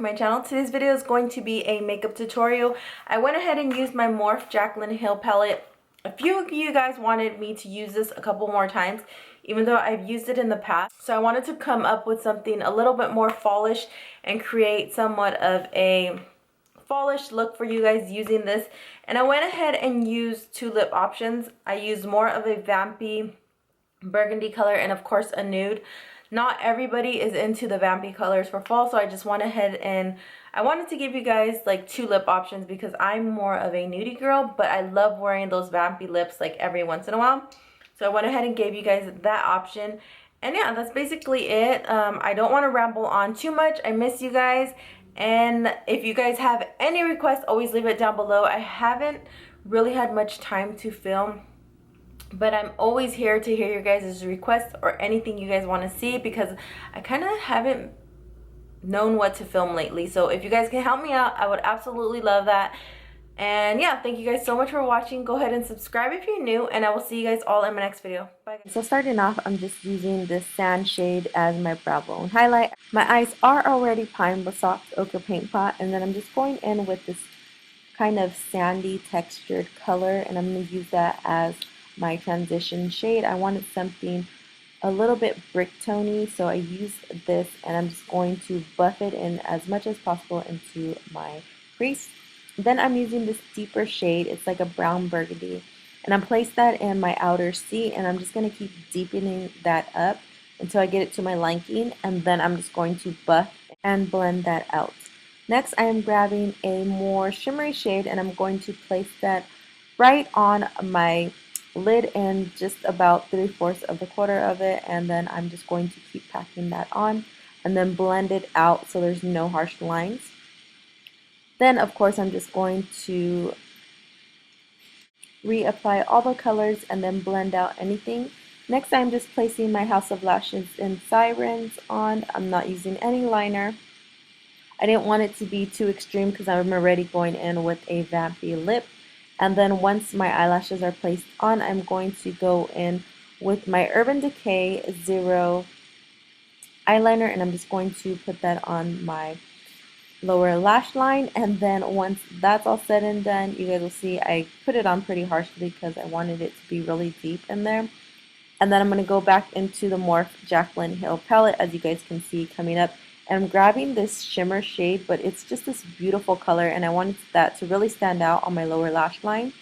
to my channel. Today's video is going to be a makeup tutorial. I went ahead and used my Morphe Jaclyn Hill palette. A few of you guys wanted me to use this a couple more times, even though I've used it in the past. So I wanted to come up with something a little bit more fallish and create somewhat of a fallish look for you guys using this. And I went ahead and used two lip options. I used more of a vampy burgundy color and of course a nude. Not everybody is into the vampy colors for fall, so I just went ahead and I wanted to give you guys like two lip options because I'm more of a nudie girl, but I love wearing those vampy lips like every once in a while. So I went ahead and gave you guys that option. And yeah, that's basically it. I don't want to ramble on too much. I miss you guys. And if you guys have any requests, always leave it down below. I haven't really had much time to film, but I'm always here to hear your guys' requests or anything you guys want to see because I kind of haven't known what to film lately. So if you guys can help me out, I would absolutely love that. And yeah, thank you guys so much for watching. Go ahead and subscribe if you're new, and I will see you guys all in my next video. Bye guys. So starting off, I'm just using this sand shade as my brow bone highlight. My eyes are already primed with soft ochre paint pot, and then I'm just going in with this kind of sandy textured color, and I'm going to use that as my transition shade. I wanted something a little bit brick tony, so I use this and I'm just going to buff it in as much as possible into my crease. Then I'm using this deeper shade. It's like a brown burgundy, and I place that in my outer C, and I'm just going to keep deepening that up until I get it to my liking, and then I'm just going to buff and blend that out. Next, I am grabbing a more shimmery shade, and I'm going to place that right on my lid in just about 3/4 of the quarter of it, and then I'm just going to keep packing that on and then blend it out so there's no harsh lines. Then of course I'm just going to reapply all the colors and then blend out anything. Next, I'm just placing my House of Lashes in Sirens on. I'm not using any liner. I didn't want it to be too extreme because I'm already going in with a vampy lip. And then once my eyelashes are placed on, I'm going to go in with my Urban Decay Zero eyeliner, and I'm just going to put that on my lower lash line. And then once that's all said and done, you guys will see I put it on pretty harshly because I wanted it to be really deep in there. And then I'm going to go back into the Morphe Jaclyn Hill palette, as you guys can see coming up. And I'm grabbing this shimmer shade, but it's just this beautiful color, and I wanted that to really stand out on my lower lash line.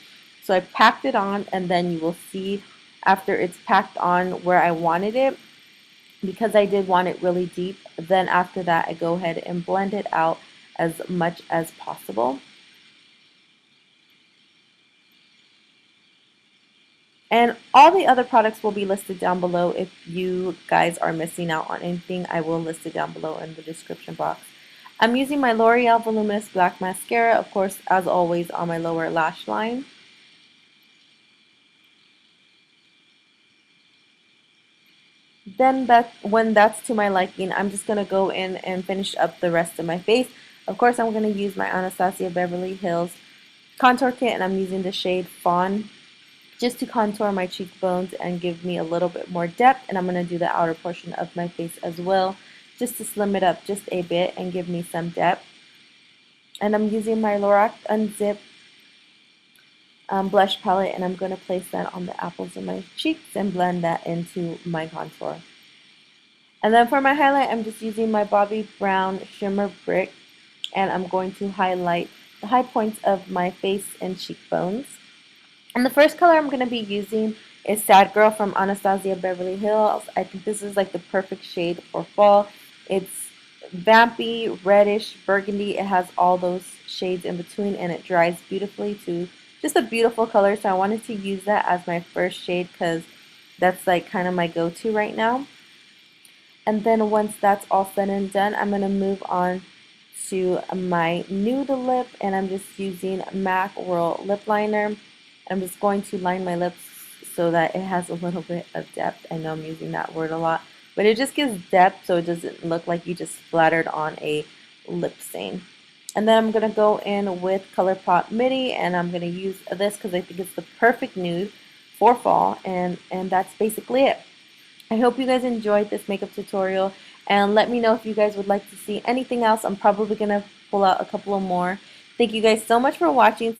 So I packed it on, and then you will see after it's packed on where I wanted it, because I did want it really deep. Then after that, I go ahead and blend it out as much as possible. And all the other products will be listed down below. If you guys are missing out on anything, I will list it down below in the description box. I'm using my L'Oreal Voluminous Black Mascara, of course, as always, on my lower lash line. Then when that's to my liking, I'm just going to go in and finish up the rest of my face. Of course, I'm going to use my Anastasia Beverly Hills contour kit, and I'm using the shade Fawn just to contour my cheekbones and give me a little bit more depth. And I'm going to do the outer portion of my face as well, just to slim it up just a bit and give me some depth. And I'm using my Lorac Unzip blush palette, and I'm going to place that on the apples of my cheeks and blend that into my contour. And then for my highlight, I'm just using my Bobbi Brown Shimmer Brick, and I'm going to highlight the high points of my face and cheekbones. And the first color I'm going to be using is Sad Girl from Anastasia Beverly Hills. I think this is like the perfect shade for fall. It's vampy, reddish, burgundy. It has all those shades in between, and it dries beautifully to just a beautiful color. So I wanted to use that as my first shade because that's like kind of my go-to right now. And then once that's all said and done, I'm going to move on to my nude lip, and I'm just using MAC Whirl Lip Liner. I'm just going to line my lips so that it has a little bit of depth. I know I'm using that word a lot, but it just gives depth so it doesn't look like you just splattered on a lip stain. And then I'm going to go in with ColourPop Midi, and I'm going to use this because I think it's the perfect nude for fall, and that's basically it. I hope you guys enjoyed this makeup tutorial, and let me know if you guys would like to see anything else. I'm probably going to pull out a couple of more. Thank you guys so much for watching.